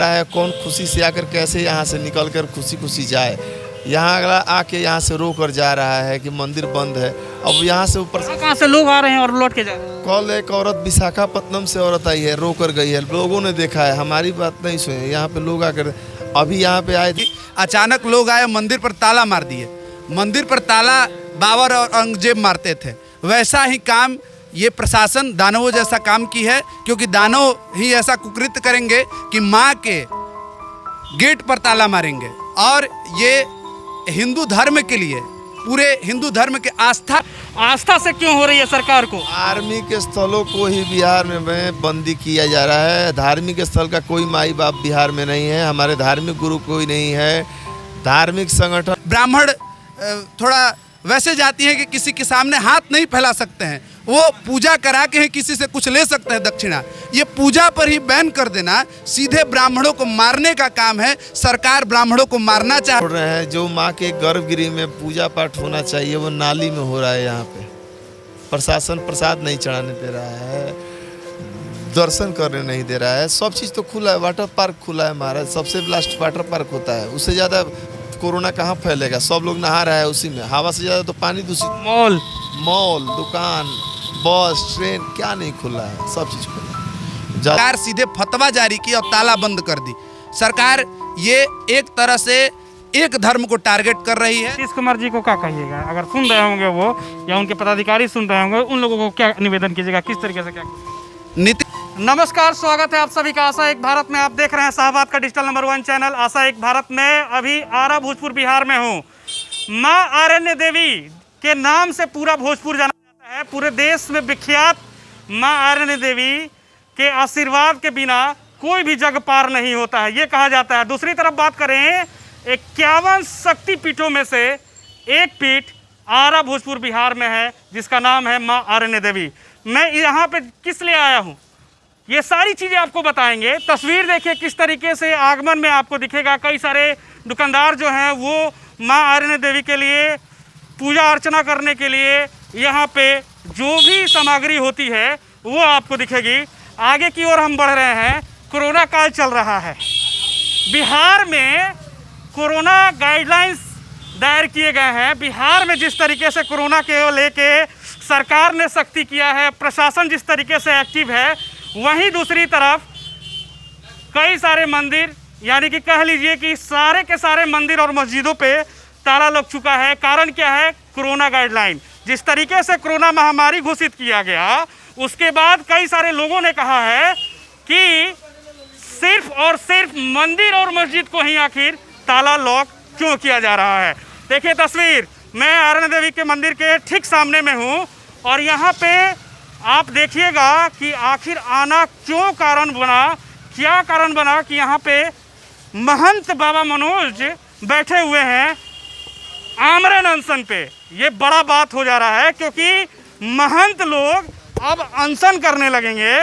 है कौन खुशी से आकर कैसे यहाँ से निकल कर खुशी खुशी जाए। यहाँ अगला आके यहाँ से रो कर जा रहा है कि मंदिर बंद है। अब यहाँ से ऊपर कहाँ से लोग आ रहे हैं और लौट के जा रहे हैं। कल एक औरत विशाखापट्टनम से औरत आई है, रो कर गई है, लोगों ने देखा है, हमारी बात नहीं सुनी। यहाँ पे लोग आकर अभी यहाँ पे आए थे, अचानक लोग आए, मंदिर पर ताला मार दिए। मंदिर पर ताला बाबर और औरंगजेब मारते थे, वैसा ही काम ये प्रशासन दानवों जैसा काम की है, क्योंकि दानव ही ऐसा कुकृत्य करेंगे कि माँ के गेट पर ताला मारेंगे। और ये हिंदू धर्म के लिए, पूरे हिंदू धर्म के आस्था से क्यों हो रही है सरकार को? आर्मी के स्थलों को ही बिहार में बंदी किया जा रहा है। धार्मिक स्थल का कोई माई बाप बिहार में नहीं है, हमारे धार्मिक गुरु कोई नहीं है, धार्मिक संगठन। ब्राह्मण थोड़ा वैसे जाती हैं कि किसी के सामने हाथ नहीं फैला सकते हैं, वो पूजा करा के ही किसी से कुछ ले सकते हैं दक्षिणा। ये पूजा पर ही बैन कर देना सीधे ब्राह्मणों को मारने का काम है। सरकार ब्राह्मणों को मारना चाह रहे हैं। जो माँ के गर्भगृह में पूजा पाठ होना चाहिए वो नाली में हो रहा है। यहाँ पे प्रशासन प्रसाद नहीं चढ़ाने दे रहा है, दर्शन करने नहीं दे रहा है। सब चीज़ तो खुला है, वाटर पार्क खुला है महाराज, सबसे लास्ट वाटर पार्क होता है, उससे ज़्यादा कोरोना कहाँ फैलेगा? सब लोग नहा रहा है उसी में, हवा से ज़्यादा तो पानी दूषित। मॉल दुकान बस ट्रेन क्या नहीं खुला है, सब चीज़ खुला है। सरकार सीधे फतवा जारी की और ताला बंद कर दी। सरकार ये एक तरह से एक धर्म को टारगेट कर रही है। नीतीश कुमार जी को क्या कहिएगा? अगर सुन रहे होंगे वो या उनके पदाधिकारी सुन रहे होंगे, उन लोगों को क्या निवेदन कीजिएगा, किस तरीके से क्या? नमस्कार, स्वागत है आप सभी का आशा एक भारत में। आप देख रहे हैं शाहबाद का डिजिटल नंबर 1 चैनल आशा एक भारत में। अभी आरा भोजपुर बिहार में हूँ। माँ आरण्य देवी के नाम से पूरा भोजपुर जाना जाता है, पूरे देश में विख्यात माँ आरण्य देवी के आशीर्वाद के बिना कोई भी जग पार नहीं होता है, ये कहा जाता है। दूसरी तरफ बात करें, 51 शक्तिपीठों में से एक पीठ आरा भोजपुर बिहार में है, जिसका नाम है माँ आरण्य देवी। मैं यहाँ पे किस लिए आया हूँ, ये सारी चीज़ें आपको बताएंगे। तस्वीर देखिए किस तरीके से आगमन में आपको दिखेगा। कई सारे दुकानदार जो हैं वो माँ आरण्य देवी के लिए पूजा अर्चना करने के लिए यहाँ पे जो भी सामग्री होती है वो आपको दिखेगी। आगे की ओर हम बढ़ रहे हैं। कोरोना काल चल रहा है, बिहार में कोरोना गाइडलाइंस दायर किए गए हैं। बिहार में जिस तरीके से कोरोना के लेके सरकार ने सख्ती किया है, प्रशासन जिस तरीके से एक्टिव है, वहीं दूसरी तरफ कई सारे मंदिर, यानी कि कह लीजिए कि सारे के सारे मंदिर और मस्जिदों पे ताला लग चुका है। कारण क्या है? Corona guideline. जिस तरीके से कोरोना महामारी घोषित किया गया, उसके बाद कई सारे लोगों ने कहा है कि सिर्फ और सिर्फ मंदिर और मस्जिद को ही आखिर ताला लॉक क्यों किया जा रहा है। देखिए तस्वीर, मैं आरण्य देवी के मंदिर के ठीक सामने में हूँ और यहाँ पे आप देखिएगा कि आखिर आना क्यों कारण बना, क्या कारण बना कि यहाँ पे महंत बाबा मनोज बैठे हुए हैं आमरण अनशन पे। ये बड़ा बात हो जा रहा है, क्योंकि महंत लोग अब अनशन करने लगेंगे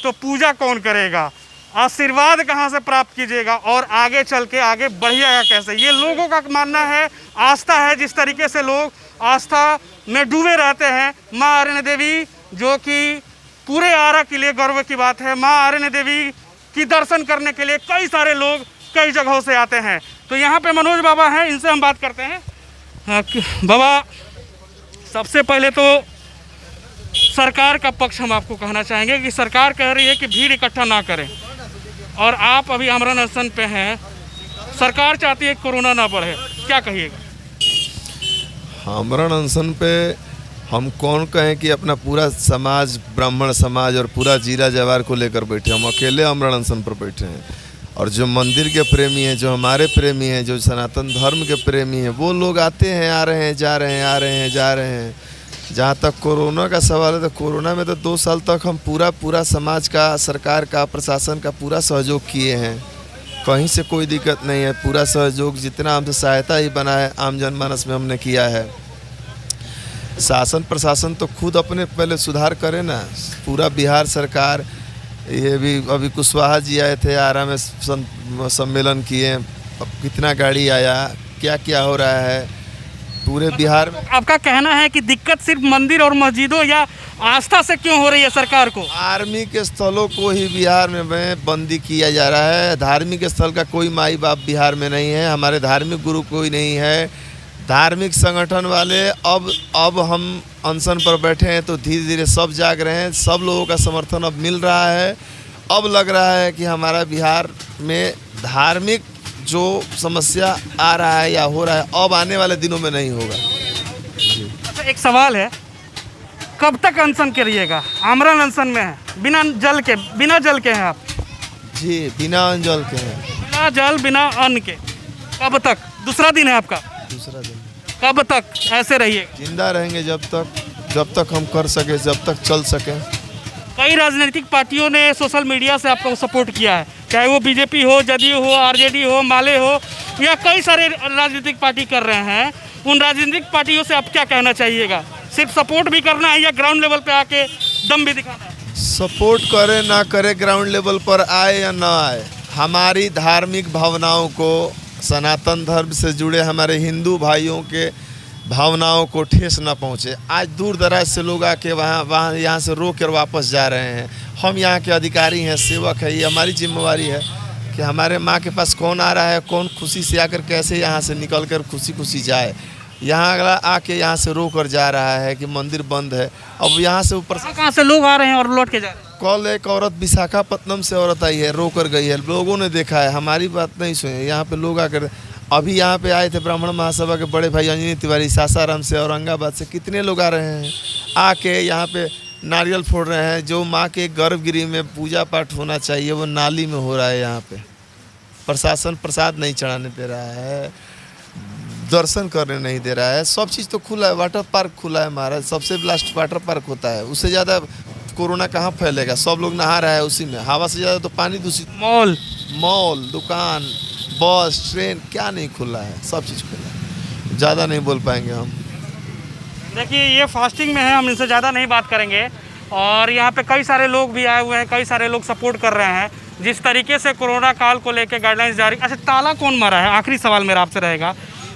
तो पूजा कौन करेगा, आशीर्वाद कहाँ से प्राप्त कीजिएगा और आगे चल के आगे बढ़िएगा कैसे? ये लोगों का मानना है, आस्था है। जिस तरीके से लोग आस्था में डूबे रहते हैं, माँ आरण्य देवी जो कि पूरे आरा के लिए गर्व की बात है। माँ आरण्य देवी की दर्शन करने के लिए कई सारे लोग कई जगहों से आते हैं। तो यहाँ पे मनोज बाबा हैं, इनसे हम बात करते हैं। बाबा, सबसे पहले तो सरकार का पक्ष हम आपको कहना चाहेंगे कि सरकार कह रही है कि भीड़ इकट्ठा ना करें, और आप अभी आमरण अनशन पे हैं। सरकार चाहती है कोरोना ना बढ़े, क्या कहिएगा? आमरण अनशन पे हम कौन कहें कि अपना पूरा समाज, ब्राह्मण समाज और पूरा जिला जवार को लेकर बैठे, हम अकेले आमरण अनशन पर बैठे हैं। और जो मंदिर के प्रेमी हैं, जो हमारे प्रेमी हैं, जो सनातन धर्म के प्रेमी हैं, वो लोग आते हैं, आ रहे हैं, जा रहे हैं, आ रहे हैं, जा रहे हैं। जहाँ तक कोरोना का सवाल है, तो कोरोना में तो 2 साल तक हम पूरा समाज का, सरकार का, प्रशासन का पूरा सहयोग किए हैं। कहीं से कोई दिक्कत नहीं है। पूरा सहयोग, जितना हमसे सहायता ही बना है आम जनमानस में, हमने किया है। शासन प्रशासन तो खुद अपने पहले सुधार करे ना। पूरा बिहार सरकार, ये भी अभी कुशवाहा जी आए थे, आरा में सम्मेलन किए, कितना गाड़ी आया, क्या क्या हो रहा है। पूरे बिहार में आपका कहना है कि दिक्कत सिर्फ मंदिर और मस्जिदों या आस्था से क्यों हो रही है सरकार को? आर्मी के स्थलों को ही बिहार में बंदी किया जा रहा है। धार्मिक स्थल का कोई माई बाप बिहार में नहीं है, हमारे धार्मिक गुरु कोई नहीं है। धार्मिक संगठन वाले अब हम अनशन पर बैठे हैं तो धीरे धीरे सब जाग रहे हैं, सब लोगों का समर्थन अब मिल रहा है। अब लग रहा है कि हमारा बिहार में धार्मिक जो समस्या आ रहा है या हो रहा है अब आने वाले दिनों में नहीं होगा। अच्छा, एक सवाल है, कब तक अनशन करिएगा? आमरण अनशन में है, बिना जल के हैं आप? जी, बिना जल के हैं। बिना जल बिना अन्न के कब तक? दूसरा दिन है आपका? दूसरा दिन। कब तक ऐसे रहिएगा? जिंदा रहेंगे जब तक हम कर सके, जब तक चल सके। कई राजनीतिक पार्टियों ने सोशल मीडिया से आपको सपोर्ट किया है, चाहे वो बीजेपी हो, जदयू हो, आरजेडी हो, माले हो, या कई सारे राजनीतिक पार्टी कर रहे हैं। उन राजनीतिक पार्टियों से आप क्या कहना चाहिएगा? सिर्फ सपोर्ट भी करना है या ग्राउंड लेवल पे आके दम भी दिखाना है? सपोर्ट करे ना करे, ग्राउंड लेवल पर आए या ना आए, हमारी धार्मिक भावनाओं को, सनातन धर्म से जुड़े हमारे हिंदू भाइयों के भावनाओं को ठेस ना पहुँचे। आज दूर दराज से लोग आके वहाँ यहाँ से रोक कर वापस जा रहे हैं। हम यहाँ के अधिकारी हैं, सेवक है, ये हमारी जिम्मेवारी है कि हमारे माँ के पास कौन आ रहा है, कौन खुशी से आकर कैसे यहाँ से निकल कर खुशी खुशी जाए। यहाँ अगला आके यहाँ से रोक कर जा रहा है कि मंदिर बंद है। अब यहाँ से ऊपर कहाँ से लोग आ रहे हैं और लौट के जा रहे हैं? कल एक औरत विशाखापट्टनम से औरत आई है, रो कर गई है, लोगों ने देखा है, हमारी बात नहीं सुनी। यहाँ पे लोग आकर अभी यहाँ पे आए थे ब्राह्मण महासभा के बड़े भाई अंजनी तिवारी सासाराम से, औरंगाबाद से, कितने लोग आ रहे हैं, आके यहाँ पे नारियल फोड़ रहे हैं। जो माँ के गर्भगृह में पूजा पाठ होना चाहिए वो नाली में हो रहा है। यहाँ पे प्रशासन प्रसाद नहीं चढ़ाने दे रहा है, दर्शन करने नहीं दे रहा है। सब चीज़ तो खुला है, वाटर पार्क खुला है महाराज, सबसे लास्ट वाटर पार्क होता है, उससे ज़्यादा कोरोना कहाँ फैलेगा? सब लोग नहा रहा है उसी में, हवा से ज़्यादा तो पानी दूषित। मॉल, दुकान, बस, ट्रेन, क्या नहीं खुला है? सब चीज़ खुला है। ज़्यादा नहीं बोल पाएंगे हम। देखिए, ये फास्टिंग में है, हम इनसे ज़्यादा नहीं बात करेंगे। और यहाँ पे कई सारे लोग भी आए हुए हैं, कई सारे लोग सपोर्ट कर रहे हैं जिस तरीके से कोरोना काल को लेकर गाइडलाइंस जारी। अच्छा, ताला कौन मारा है? आखिरी सवाल मेरा आपसे रहेगा,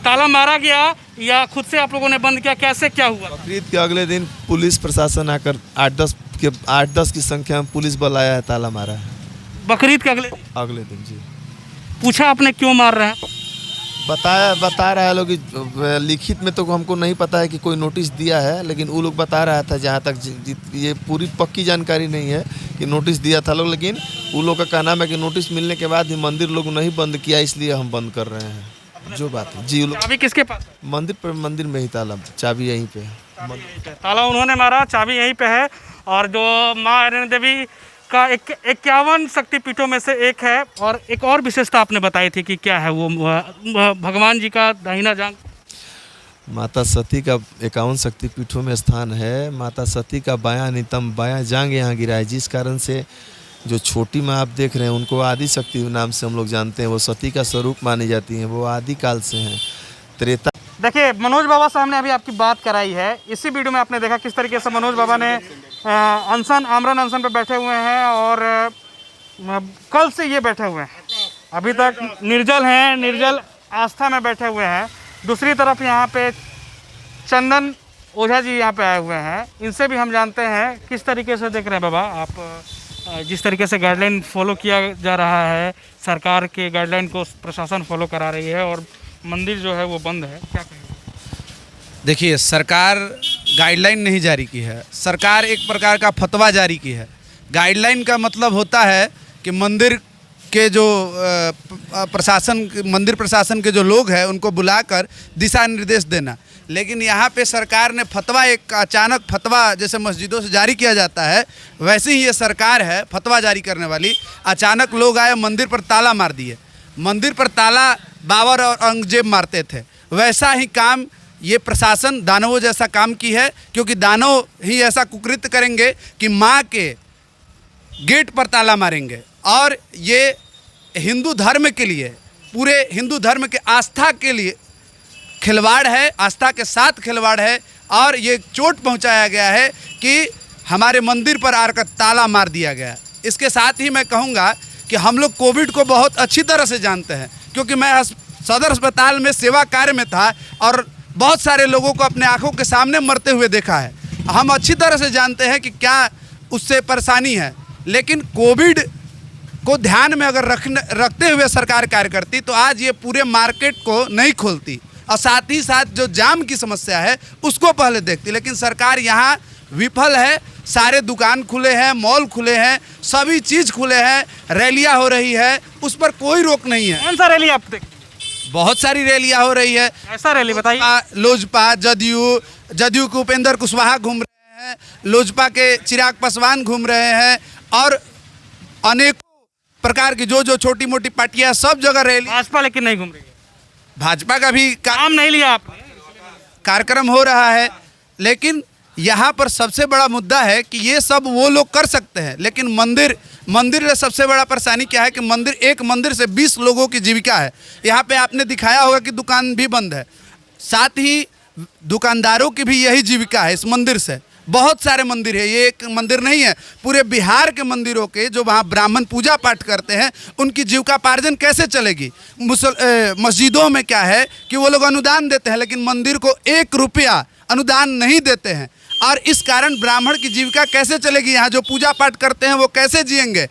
ताला मारा गया या खुद से आप लोगों ने बंद किया? कैसे क्या हुआ? बकरीद के अगले दिन पुलिस प्रशासन आकर 8-10 की संख्या में पुलिस बल आया है, ताला मारा है। बकरीद के अगले दिन जी। पूछा आपने क्यों मार रहे हैं? बता रहा है लोग, लिखित में तो हमको नहीं पता है कि कोई नोटिस दिया है, लेकिन वो लोग बता रहा था, जहाँ तक ये पूरी पक्की जानकारी नहीं है कि नोटिस दिया था लोग, लेकिन वो लोग का कहना है कि नोटिस मिलने के बाद भी मंदिर लोग नहीं बंद किया, इसलिए हम बंद कर रहे हैं। जो बात है जी, चाबी किसके पास? मंदिर में ही ताला, चाबी यहीं पे है। ताला उन्होंने मारा, चाबी यहीं पे है। और जो माँ अरण्य देवी का 51 शक्तिपीठों में से एक है। और एक और विशेषता आपने बताई थी कि क्या है वो? भगवान जी का दाहिना जांग, माता सती का 51 शक्तिपीठों में स्थान है। माता सती का बायां नितंब, बायां जांग यहाँ गिरा है, जिस कारण से जो छोटी माँ आप देख रहे हैं उनको आदि शक्ति नाम से हम लोग जानते हैं। वो सती का स्वरूप मानी जाती हैं, वो आदि काल से हैं। त्रेता। देखिए, मनोज बाबा साहब ने अभी आपकी बात कराई है। इसी वीडियो में आपने देखा किस तरीके से मनोज बाबा ने आमरण अनशन पे बैठे हुए हैं और कल से ये बैठे हुए हैं, अभी तक निर्जल हैं, निर्जल आस्था में बैठे हुए हैं। दूसरी तरफ यहाँ पे चंदन ओझा जी यहाँ पे आए हुए हैं, इनसे भी हम जानते हैं किस तरीके से देख रहे हैं। बाबा, आप जिस तरीके से गाइडलाइन फॉलो किया जा रहा है, सरकार के गाइडलाइन को प्रशासन फॉलो करा रही है और मंदिर जो है वो बंद है, क्या कहेंगे? देखिए, सरकार गाइडलाइन नहीं जारी की है, सरकार एक प्रकार का फतवा जारी की है। गाइडलाइन का मतलब होता है कि मंदिर के जो मंदिर प्रशासन के जो लोग हैं उनको बुलाकर दिशा निर्देश देना। लेकिन यहाँ पे सरकार ने फतवा, एक अचानक फतवा जैसे मस्जिदों से जारी किया जाता है, वैसे ही ये सरकार है फतवा जारी करने वाली। अचानक लोग आए, मंदिर पर ताला मार दिए। मंदिर पर ताला बाबर और औरंगजेब मारते थे, वैसा ही काम ये प्रशासन दानवों जैसा काम की है। क्योंकि दानव ही ऐसा कुकृत्य करेंगे कि माँ के गेट पर ताला मारेंगे। और ये हिंदू धर्म के लिए, पूरे हिंदू धर्म के आस्था के लिए खिलवाड़ है, आस्था के साथ खिलवाड़ है। और ये चोट पहुंचाया गया है कि हमारे मंदिर पर आकर ताला मार दिया गया। इसके साथ ही मैं कहूँगा कि हम लोग कोविड को बहुत अच्छी तरह से जानते हैं, क्योंकि मैं सदर अस्पताल में सेवा कार्य में था और बहुत सारे लोगों को अपने आंखों के सामने मरते हुए देखा है। हम अच्छी तरह से जानते हैं कि क्या उससे परेशानी है, लेकिन कोविड को ध्यान में अगर रखते हुए सरकार कार्य करती तो आज ये पूरे मार्केट को नहीं खोलती और साथ ही साथ जो जाम की समस्या है उसको पहले देखती। लेकिन सरकार यहाँ विफल है। सारे दुकान खुले हैं, मॉल खुले हैं, सभी चीज़ खुले हैं, रैलियाँ हो रही है, उस पर कोई रोक नहीं है। कौन सा रैली आप देख? बहुत सारी रैलियाँ हो रही है। ऐसा रैली बताइए। लोजपा, जदयू के उपेंद्र कुशवाहा घूम रहे हैं, लोजपा के चिराग पासवान घूम रहे हैं और अनेकों प्रकार की जो छोटी मोटी पार्टियां सब जगह रैली। भाजपा लेकिन नहीं घूम रही है। भाजपा का भी काम नहीं लिया आपने। कार्यक्रम हो रहा है, लेकिन यहाँ पर सबसे बड़ा मुद्दा है कि ये सब वो लोग कर सकते हैं, लेकिन मंदिर में सबसे बड़ा परेशानी क्या है कि एक मंदिर से 20 लोगों की जीविका है। यहाँ पे आपने दिखाया होगा कि दुकान भी बंद है, साथ ही दुकानदारों की भी यही जीविका है इस मंदिर से। बहुत सारे मंदिर है, ये एक मंदिर नहीं है, पूरे बिहार के मंदिरों के जो वहाँ ब्राह्मण पूजा पाठ करते हैं उनकी जीविकापार्जन कैसे चलेगी। मस्जिदों में क्या है कि वो लोग अनुदान देते हैं, लेकिन मंदिर को 1 रुपया अनुदान नहीं देते हैं और इस कारण ब्राह्मण की जीविका कैसे चलेगी। यहाँ जो पूजा पाठ करते हैं वो कैसे जिएंगे।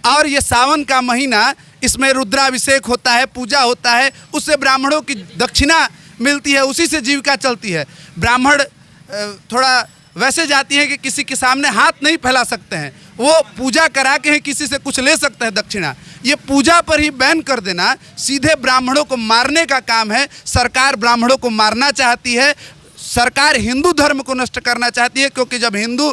और ये सावन का महीना, इसमें रुद्राभिषेक होता है, पूजा होता है, उससे ब्राह्मणों की दक्षिणा मिलती है, उसी से जीविका चलती है। ब्राह्मण थोड़ा वैसे जाती हैं कि किसी के सामने हाथ नहीं फैला सकते हैं, वो पूजा करा के ही किसी से कुछ ले सकते हैं दक्षिणा। ये पूजा पर ही बैन कर देना सीधे ब्राह्मणों को मारने का काम है। सरकार ब्राह्मणों को मारना चाहती है, सरकार हिंदू धर्म को नष्ट करना चाहती है, क्योंकि जब हिंदू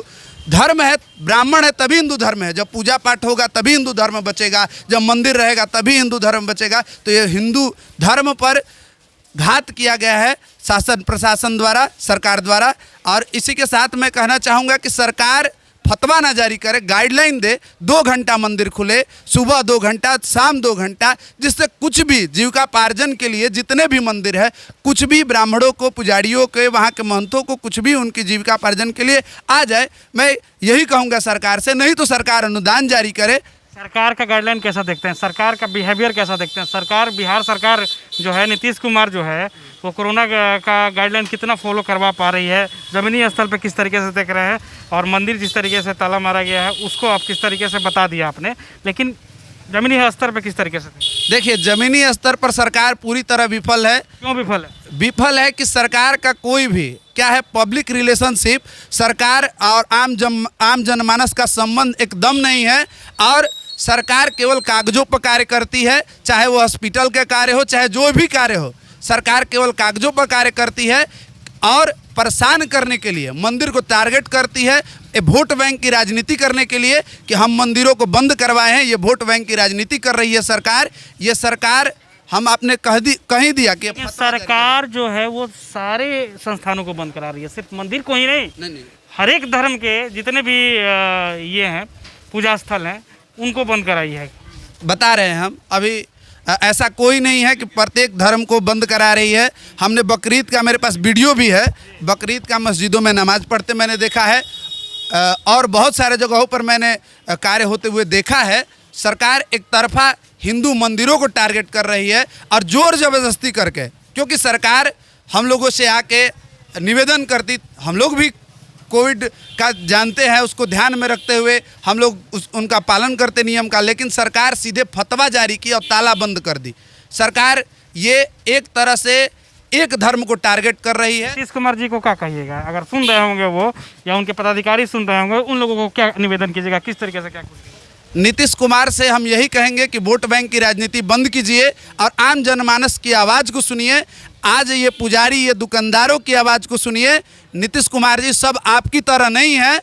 धर्म है, ब्राह्मण है, तभी हिंदू धर्म है। जब पूजा पाठ होगा तभी हिंदू धर्म बचेगा, जब मंदिर रहेगा तभी हिंदू धर्म बचेगा। तो ये हिंदू धर्म पर घात किया गया है शासन प्रशासन द्वारा, सरकार द्वारा। और इसी के साथ मैं कहना चाहूँगा कि सरकार फतवा ना जारी करे, गाइडलाइन दे, 2 घंटा मंदिर खुले, सुबह 2 घंटा, शाम 2 घंटा, जिससे कुछ भी जीविकापार्जन के लिए जितने भी मंदिर है, कुछ भी ब्राह्मणों को, पुजारियों के, वहाँ के महंतों को कुछ भी उनकी जीविकापार्जन के लिए आ जाए। मैं यही कहूँगा सरकार से, नहीं तो सरकार अनुदान जारी करे। सरकार का गाइडलाइन कैसा देखते हैं, सरकार का बिहेवियर कैसा देखते हैं? सरकार, बिहार सरकार जो है, नीतीश कुमार जो है, वो कोरोना का गाइडलाइन कितना फॉलो करवा पा रही है, ज़मीनी स्तर पे किस तरीके से देख रहे हैं, और मंदिर जिस तरीके से ताला मारा गया है उसको आप किस तरीके से बता दिया आपने, लेकिन ज़मीनी स्तर पे किस तरीके से? देखिए, ज़मीनी स्तर पर सरकार पूरी तरह विफल है। क्यों विफल है? विफल है कि सरकार का कोई भी क्या है, पब्लिक रिलेशनशिप, सरकार और आम जनमानस का संबंध एकदम नहीं है। और सरकार केवल कागजों पर कार्य करती है, चाहे वो हॉस्पिटल के कार्य हो, चाहे जो भी कार्य हो, सरकार केवल कागजों पर कार्य करती है और परेशान करने के लिए मंदिर को टारगेट करती है। ये वोट बैंक की राजनीति करने के लिए कि हम मंदिरों को बंद करवाए हैं, ये वोट बैंक की राजनीति कर रही है सरकार। ये सरकार हम आपने कहीं दिया कि सरकार जो है वो सारे संस्थानों को बंद करा रही है, सिर्फ मंदिर को ही नहीं, हर एक धर्म के जितने भी ये हैं पूजा स्थल हैं उनको बंद कराई है। बता रहे हैं हम, अभी ऐसा कोई नहीं है कि प्रत्येक धर्म को बंद करा रही है। हमने बकरीद का, मेरे पास वीडियो भी है, बकरीद का मस्जिदों में नमाज पढ़ते मैंने देखा है और बहुत सारे जगहों पर मैंने कार्य होते हुए देखा है। सरकार एक तरफा हिंदू मंदिरों को टारगेट कर रही है और जोर ज़बरदस्ती करके, क्योंकि सरकार हम लोगों से आके निवेदन करती, हम लोग भी कोविड का जानते हैं, उसको ध्यान में रखते हुए हम लोग उनका पालन करते नियम का, लेकिन सरकार सीधे फतवा जारी की और ताला बंद कर दी। सरकार ये एक तरह से एक धर्म को टारगेट कर रही है। नीतीश कुमार जी को क्या कहिएगा, अगर सुन रहे होंगे वो या उनके पदाधिकारी सुन रहे होंगे, उन लोगों को क्या निवेदन कीजिएगा, किस तरीके से क्या कुछ? नीतीश कुमार से हम यही कहेंगे कि वोट बैंक की राजनीति बंद कीजिए और आम जनमानस की आवाज़ को सुनिए। आज ये पुजारी, ये दुकानदारों की आवाज़ को सुनिए। नीतीश कुमार जी सब आपकी तरह नहीं है।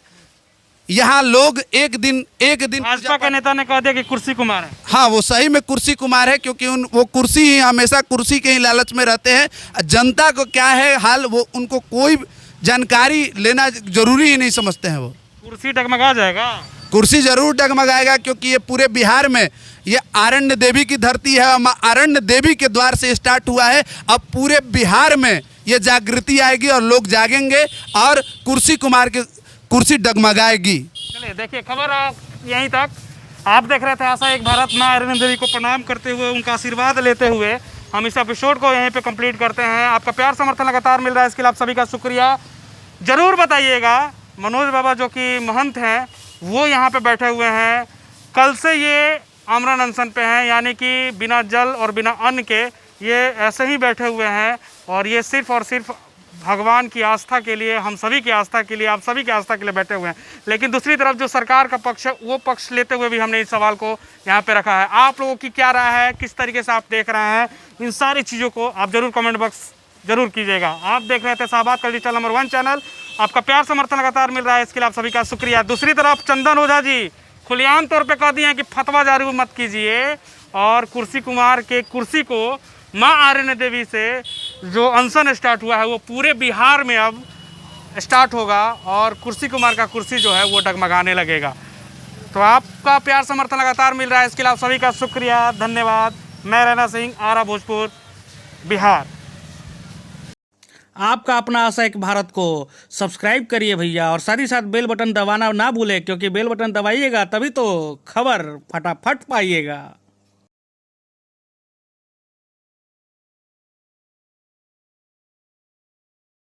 यहाँ लोग एक दिन भाजपा के नेता ने कह दिया कि कुर्सी कुमार है। हाँ, वो सही में कुर्सी कुमार है, क्योंकि वो कुर्सी ही, हमेशा कुर्सी के ही लालच में रहते हैं। जनता को क्या है हाल, वो उनको कोई जानकारी लेना जरूरी ही नहीं समझते हैं। वो कुर्सी डगमगा जाएगा, कुर्सी जरूर डगमगाएगा, क्योंकि ये पूरे बिहार में ये आरण्य देवी की धरती है। आरण्य देवी के द्वार से स्टार्ट हुआ है, अब पूरे बिहार में ये जागृति आएगी और लोग जागेंगे और कुर्सी कुमार की कुर्सी डगमगाएगी। चलिए देखिए, खबर यहीं तक। आप देख रहे थे आशा एक भारत, मां आरण्य देवी को प्रणाम करते हुए, उनका आशीर्वाद लेते हुए हम इस एपिसोड को यहीं पे कंप्लीट करते हैं। आपका प्यार समर्थन लगातार मिल रहा है, इसके लिए आप सभी का शुक्रिया। ज़रूर बताइएगा, मनोज बाबा जो कि महंत हैं वो यहाँ पे बैठे हुए हैं, कल से ये आमरण अनशन पे हैं, यानी कि बिना जल और बिना अन्न के ये ऐसे ही बैठे हुए हैं। और ये सिर्फ़ और सिर्फ भगवान की आस्था के लिए, हम सभी की आस्था के लिए, आप सभी की आस्था के लिए बैठे हुए हैं। लेकिन दूसरी तरफ जो सरकार का पक्ष है, वो पक्ष लेते हुए भी हमने इस सवाल को यहाँ पे रखा है। आप लोगों की क्या राय है, किस तरीके से आप देख रहे हैं, इन सारी चीज़ों को आप ज़रूर कमेंट बॉक्स जरूर कीजिएगा। आप देख रहे थे शाहबाद का डिजिटल नंबर 1 चैनल। आपका प्यार समर्थन लगातार मिल रहा है, इसके लिए आप सभी का शुक्रिया। दूसरी तरफ चंदन ओझा जी खुलेआम तौर पे कह दिए हैं कि फतवा जारी मत कीजिए, और कुर्सी कुमार के कुर्सी को माँ आर्यन देवी से जो अनशन स्टार्ट हुआ है वो पूरे बिहार में अब स्टार्ट होगा, और कुर्सी कुमार का कुर्सी जो है वो डगमगाने लगेगा। तो आपका प्यार समर्थन लगातार मिल रहा है, इसके लिए आप सभी का शुक्रिया, धन्यवाद। मैं रैना सिंह, आरा भोजपुर, बिहार। आपका अपना आशा एक भारत को सब्सक्राइब करिए भैया, और साथ ही साथ बेल बटन दबाना ना भूलें, क्योंकि बेल बटन दबाइएगा तभी तो खबर फटाफट पाइएगा।